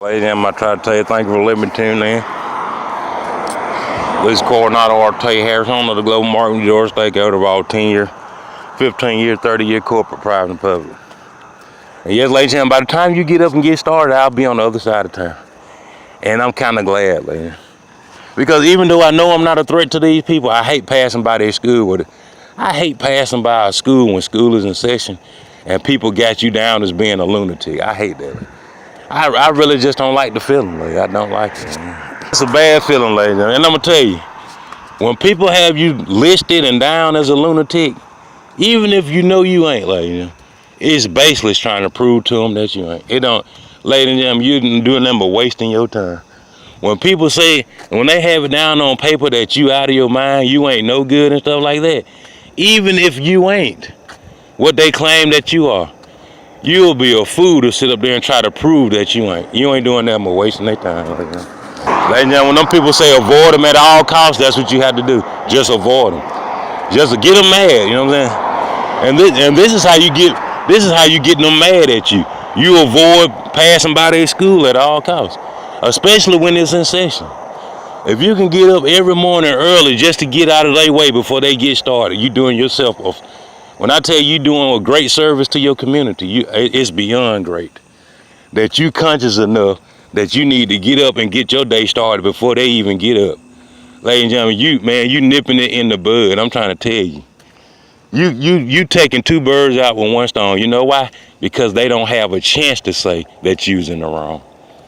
Ladies and gentlemen, I try to tell you, thank you for letting me tune in. This is Coronado Ortega Harrison of the Global Marketing Georgia State Code of all 10-year, 15-year, 30-year corporate, private, and public. And yes, ladies and gentlemen, by the time you get up and get started, I'll be on the other side of town. And I'm kind of glad, ladies. Because even though I know I'm not a threat to these people, I hate passing by their school with it. I hate passing by a school when school is in session and people got you down as being a lunatic. I hate that. I really just don't like the feeling, lady. I don't like it. It's a bad feeling, lady. And I'm going to tell you, when people have you listed and down as a lunatic, even if you know you ain't, lady, it's baseless trying to prove to them that you ain't. It don't, lady and gentlemen, you ain't doing nothing but wasting your time. When people say, when they have it down on paper that you out of your mind, you ain't no good and stuff like that, even if you ain't what they claim that you are, you'll be a fool to sit up there and try to prove that you ain't. You ain't doing that but wasting their time. Ladies and gentlemen, when them people say avoid them at all costs, that's what you have to do. Just avoid them. Just to get them mad, you know what I'm saying? And this is how you get them mad at you. You avoid passing by their school at all costs, especially when it's in session. If you can get up every morning early just to get out of their way before they get started, you doing yourself a, when I tell you doing a great service to your community, it's beyond great. That you conscious enough that you need to get up and get your day started before they even get up. Ladies and gentlemen, you nipping it in the bud. I'm trying to tell you. You taking two birds out with one stone. You know why? Because they don't have a chance to say that you's in the wrong.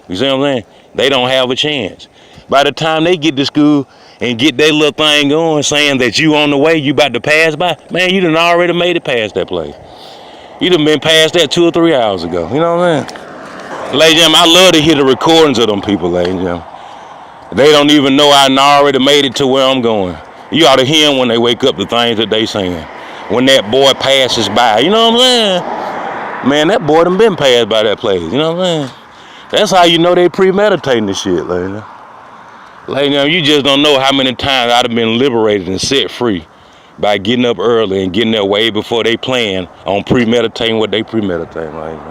You see what I'm saying? They don't have a chance. By the time they get to school and get their little thing going, saying that you on the way, you about to pass by, man, you done already made it past that place. You done been past that 2 or 3 hours ago. You know what I'm saying? Ladies and gentlemen, I love to hear the recordings of them people, ladies and gentlemen. They don't even know I done already made it to where I'm going. You ought to hear them when they wake up, the things that they saying. When that boy passes by, you know what I'm saying? Man, that boy done been passed by that place, you know what I'm saying? That's how you know they premeditating this shit, ladies. Ladies, you just don't know how many times I'd have been liberated and set free by getting up early and getting there way before they plan on premeditating what they premeditating, ladies.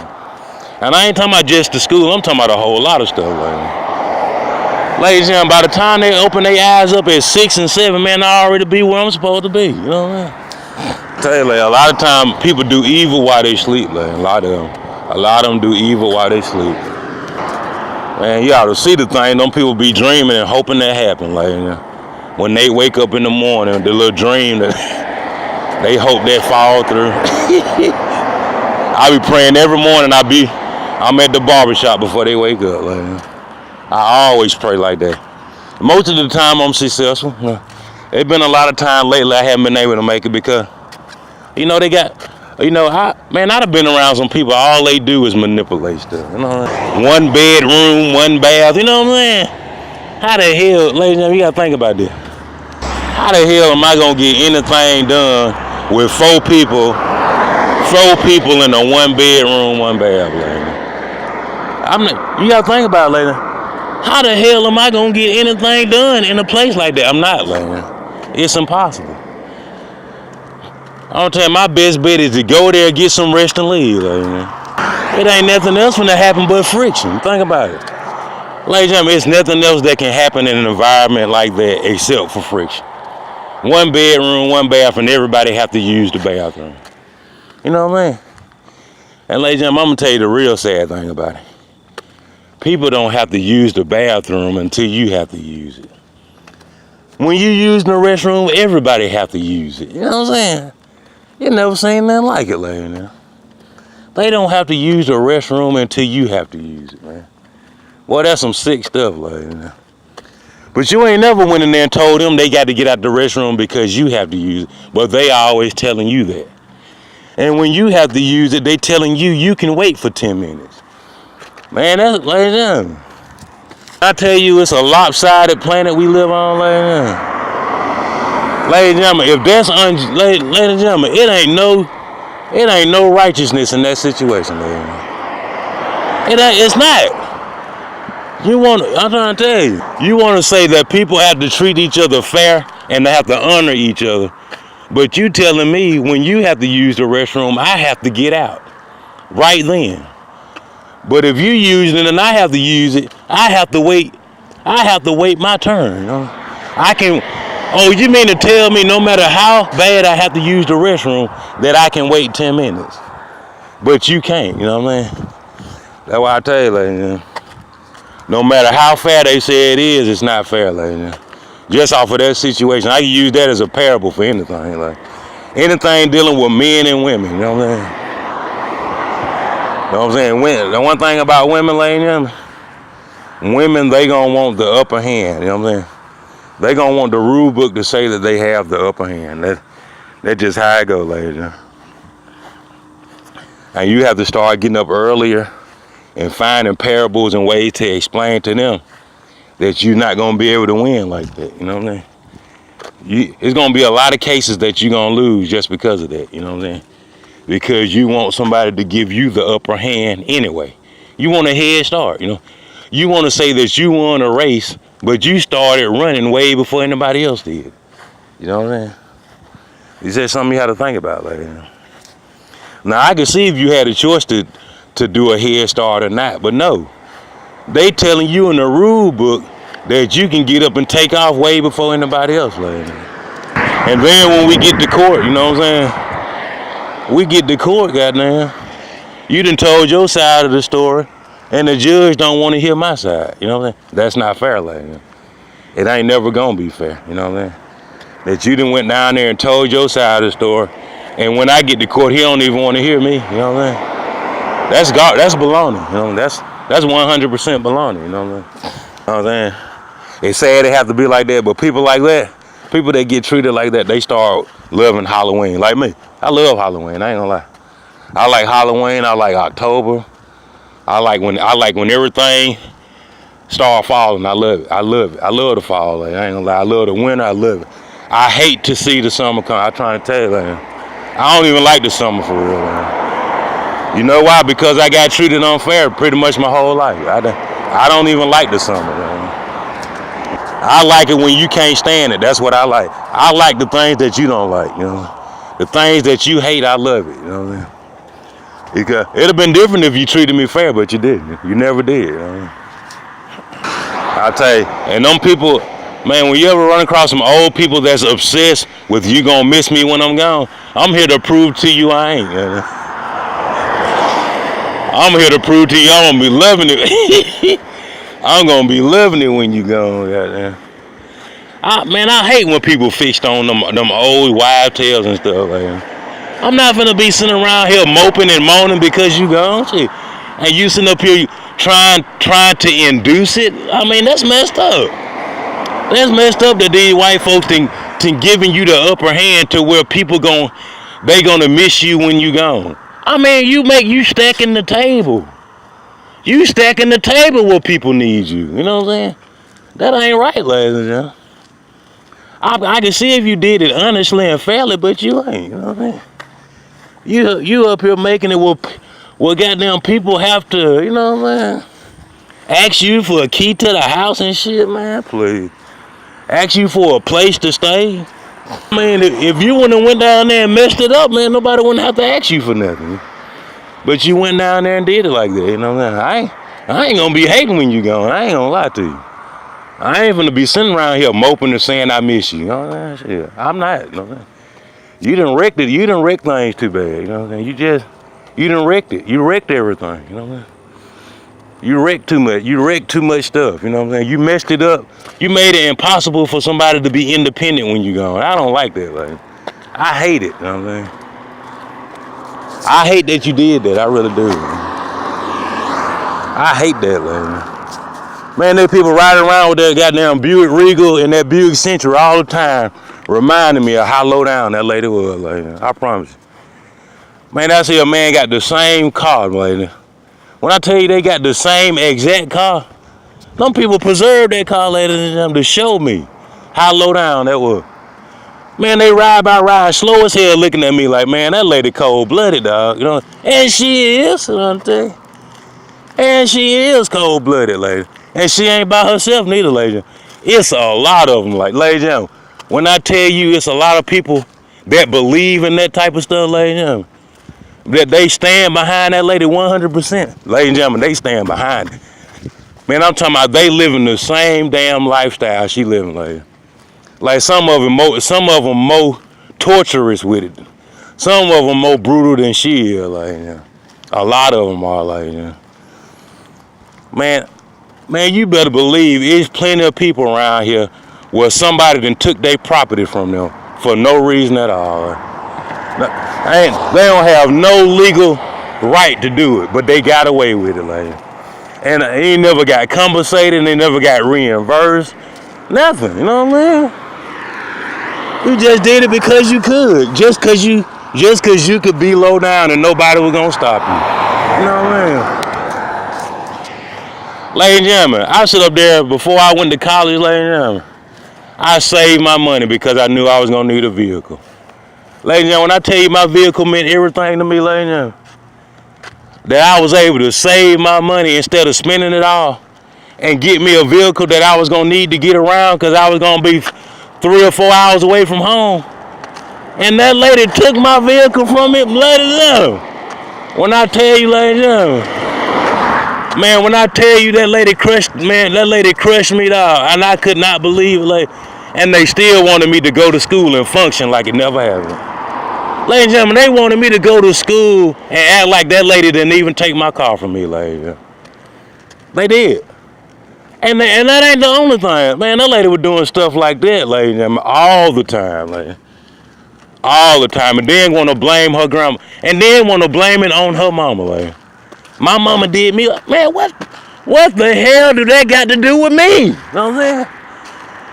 And I ain't talking about just the school, I'm talking about a whole lot of stuff, ladies. Ladies and gentlemen, by the time they open their eyes up at 6 and 7, man, I already be where I'm supposed to be, you know what I mean? Tell you, like, a lot of times people do evil while they sleep, like, a lot of them do evil while they sleep. Man, you ought to see the thing. Them people be dreaming and hoping that happen. Like, you know, when they wake up in the morning, the little dream that they hope that fall through. I be praying every morning. I'm at the barbershop before they wake up. Like, you know. I always pray like that. Most of the time I'm successful. There's been a lot of time lately I haven't been able to make it because, you know, they got. You know, I'd have been around some people, all they do is manipulate stuff, you know what I mean? One bedroom, one bath, you know what I'm saying? How the hell, ladies and gentlemen, you gotta think about this. How the hell am I gonna get anything done with four people in a one bedroom, one bath, lady? You gotta think about it, lady. How the hell am I gonna get anything done in a place like that? I'm not, lady. It's impossible. I'm tell you, my best bet is to go there, get some rest and leave. Like, it ain't nothing else gonna happen but friction. Think about it. Ladies and gentlemen, it's nothing else that can happen in an environment like that except for friction. One bedroom, one bath, and everybody have to use the bathroom. You know what I mean? And ladies and gentlemen, I'm gonna tell you the real sad thing about it. People don't have to use the bathroom until you have to use it. When you use the restroom, everybody have to use it. You know what I'm saying? You never seen nothing like it, lady. Now. They don't have to use the restroom until you have to use it, man. Boy, that's some sick stuff, lady. Now. But you ain't never went in there and told them they got to get out the restroom because you have to use it. But they always telling you that. And when you have to use it, they telling you can wait for 10 minutes. Man, that's, lady. Now. I tell you, it's a lopsided planet we live on, lady. Now. Ladies and gentlemen, if that's ladies and gentlemen, it ain't no righteousness in that situation, lady. It's not. I'm trying to tell you, you want to say that people have to treat each other fair and they have to honor each other, but you telling me when you have to use the restroom, I have to get out right then. But if you using it and I have to use it, I have to wait my turn. You know? I can. Oh, you mean to tell me no matter how bad I have to use the restroom that I can wait 10 minutes? But you can't, you know what I mean? That's why I tell you, ladies and gentlemen, no matter how fair they say it is, it's not fair, ladies and gentlemen. Just off of that situation, I can use that as a parable for anything, like anything dealing with men and women, you know what I'm saying? You know what I'm saying? The one thing about women, ladies and gentlemen, women, they gonna want the upper hand, you know what I'm saying? They gonna want the rule book to say that they have the upper hand. That's just how it goes, ladies and gentlemen. And you have to start getting up earlier and finding parables and ways to explain to them that you're not gonna be able to win like that, you know what I'm saying? It's gonna be a lot of cases that you're gonna lose just because of that, you know what I'm saying? Because you want somebody to give you the upper hand anyway. You want a head start, you know? You want to say that you won a race, but you started running way before anybody else did. You know what I'm saying? Is that something you have to think about, like that? Now, I can see if you had a choice to do a head start or not, but no. They telling you in the rule book that you can get up and take off way before anybody else, like that. And then when we get to court, you know what I'm saying? We get to court, goddamn. You done told your side of the story, and the judge don't want to hear my side. You know what I'm saying? That's not fair, like. It ain't never gonna be fair. You know what I'm saying? That you done went down there and told your side of the story, and when I get to court, he don't even want to hear me. You know what I'm saying? That's God. That's baloney. You know, that's 100% baloney. You know what I'm saying? It's sad it have to be like that, but people like that, people that get treated like that, they start loving Halloween. Like me, I love Halloween. I ain't gonna lie. I like Halloween. I like October. I like when everything start falling. I love it. I love it. I love the fall. Like, I ain't gonna lie. I love the winter. I love it. I hate to see the summer come. I'm trying to tell you, like, I don't even like the summer for real. Man. You know why? Because I got treated unfair pretty much my whole life. I don't even like the summer. Man. I like it when you can't stand it. That's what I like. I like the things that you don't like. You know, the things that you hate. I love it. You know what I mean? Because it'd have been different if you treated me fair, but you didn't. You never did. You know? I'll tell you, and them people, man, when you ever run across some old people that's obsessed with you gonna miss me when I'm gone, I'm here to prove to you I ain't. You know? I'm here to prove to you I'm gonna be loving it. I'm gonna be loving it when you gone. Goddamn. Man, I hate when people fixed on them old wives' tales and stuff like that. I'm not gonna be sitting around here moping and moaning because you gone, shit. And you sitting up here trying to induce it. I mean, that's messed up. That's messed up that these white folks think giving you the upper hand to where people they gonna miss you when you gone. I mean, you stacking the table. You stacking the table where people need you. You know what I'm saying? That ain't right, ladies and gentlemen. I can see if you did it honestly and fairly, but you ain't. You know what I mean? You up here making it well goddamn people have to, you know what I'm saying? Ask you for a key to the house and shit, man, please. Ask you for a place to stay. I mean, if you wouldn't have went down there and messed it up, man, nobody wouldn't have to ask you for nothing. But you went down there and did it like that, you know what I'm saying? I ain't gonna be hating when you gone. I ain't gonna lie to you. I ain't gonna be sitting around here moping and saying I miss you. You know what I'm saying? Shit, I'm not, you know what I'm saying? You done wrecked it. You done wrecked things too bad. You know what I'm saying? You done wrecked it. You wrecked everything. You know what I'm saying? You wrecked too much. You wrecked too much stuff. You know what I'm saying? You messed it up. You made it impossible for somebody to be independent when you gone. I don't like that. Like, I hate it. You know what I'm saying? I hate that you did that. I really do. I hate that, man. There people riding around with that goddamn Buick Regal and that Buick Century all the time, reminding me of how low down that lady was. Like, I promise you. Man, I see a man got the same car, lady. When I tell you they got the same exact car, them people preserved that car, ladies and gentlemen, to show me how low down that was. Man, they ride slow as hell looking at me like, man, that lady cold-blooded, dog. You know, and she is, you know what I'm saying? And she is cold-blooded, lady. And she ain't by herself neither, lady. It's a lot of them, like, ladies and gentlemen. When I tell you it's a lot of people that believe in that type of stuff, ladies and gentlemen, that they stand behind that lady 100%. Ladies and gentlemen, they stand behind it. Man, I'm talking about they living the same damn lifestyle she living, lady. Like some of them more torturous with it. Some of them more brutal than she is, like, yeah. A lot of them are, like, yeah. Man, you better believe there's plenty of people around here where somebody done took their property from them for no reason at all. They don't have no legal right to do it, but they got away with it, like. And they never got compensated, and they never got reimbursed. Nothing, you know what I'm saying? You just did it because you could. Just cause you could be low down and nobody was gonna stop you. You know what I mean? Ladies and gentlemen, I sit up there before I went to college, ladies and gentlemen. I saved my money because I knew I was gonna need a vehicle. Ladies and gentlemen, when I tell you my vehicle meant everything to me, ladies and gentlemen, that I was able to save my money instead of spending it all and get me a vehicle that I was gonna need to get around because I was gonna be 3 or 4 hours away from home. And that lady took my vehicle from me, ladies and gentlemen. When I tell you, ladies and gentlemen, man, when I tell you that lady crushed me, dog, and I could not believe it, like, and they still wanted me to go to school and function like it never happened. Ladies and gentlemen, they wanted me to go to school and act like that lady didn't even take my car from me, lady. They did. And that ain't the only thing. Man, that lady was doing stuff like that, ladies and gentlemen, all the time, lady. All the time. And then want to blame her grandma. And then want to blame it on her mama, lady. My mama did me. Man, what the hell do that got to do with me? You know what I'm saying?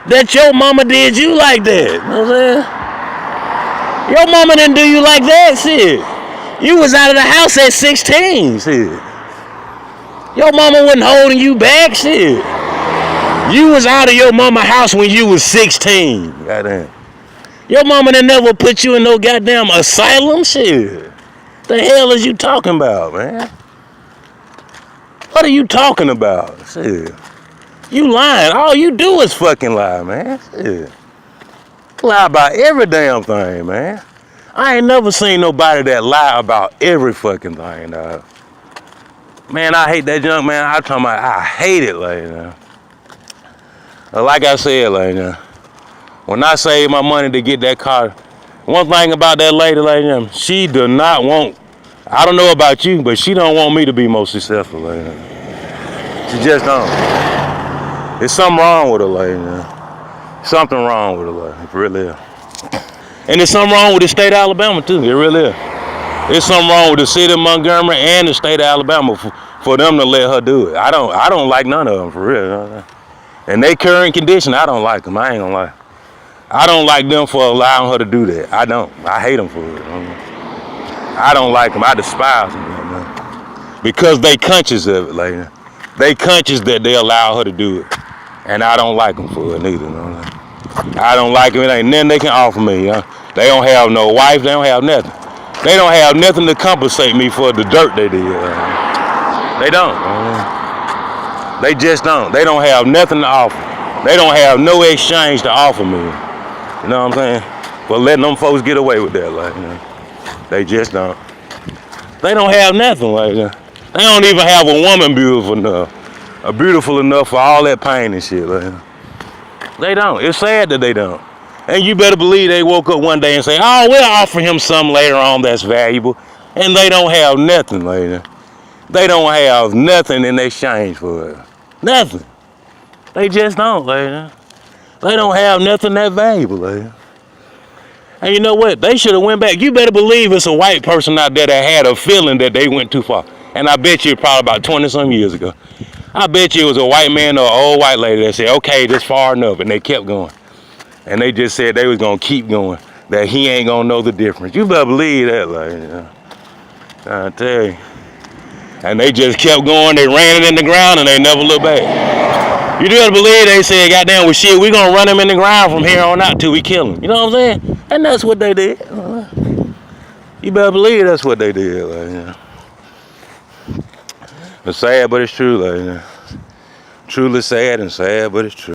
That your mama did you like that. You know what I'm saying? Your mama didn't do you like that, shit. You was out of the house at 16, shit. Your mama wasn't holding you back, shit. You was out of your mama house when you was 16. Goddamn. Your mama done never put you in no goddamn asylum, shit. The hell is you talking about, man? What are you talking about, shit? You lying. All you do is fucking lie, man. Shit. Lie about every damn thing, man. I ain't never seen nobody that lie about every fucking thing, dog. Man, I hate that junk, man. I hate it, like, like I said, like, when I saved my money to get that car, one thing about that lady, like, she do not want, I don't know about you, but she don't want me to be most successful, like, she just don't. There's something wrong with her, like, something wrong with her, like, it really is. And there's something wrong with the state of Alabama, too. It really is. There's something wrong with the city of Montgomery and the state of Alabama for them to let her do it. I don't like none of them, for real. In their current condition, I don't like them. I ain't gonna lie. I don't like them for allowing her to do that. I don't. I hate them for it. I don't like them. I despise them, man. Because they conscious of it, like, they conscious that they allow her to do it. And I don't like them for it neither. I don't like them. It ain't nothing they can offer me. They don't have no wife. They don't have nothing. They don't have nothing to compensate me for the dirt they did. They don't. They just don't. They don't have nothing to offer. They don't have no exchange to offer me. You know what I'm saying? For letting them folks get away with that, like, they just don't. They don't have nothing like that. They don't even have a woman beautiful enough for all that pain and shit, like. They don't. It's sad that they don't. And you better believe they woke up one day and say, oh, we'll offer him something later on that's valuable. And they don't have nothing later. They don't have nothing in exchange for it. Nothing. They just don't, later. They don't have nothing that valuable, later. And you know what? They should have went back. You better believe it's a white person out there that had a feeling that they went too far. And I bet you probably about 20-some years ago. I bet you it was a white man or an old white lady that said, okay, this far enough. And they kept going. And they just said they was going to keep going. That he ain't going to know the difference. You better believe that, like, I tell you. And they just kept going. They ran it in the ground and they never looked back. You better believe they said, goddamn, well, shit, we going to run him in the ground from here on out till we kill him. You know what I'm saying? And that's what they did. You better believe that's what they did, like, It's sad, but it's true, like, truly sad and sad, but it's true.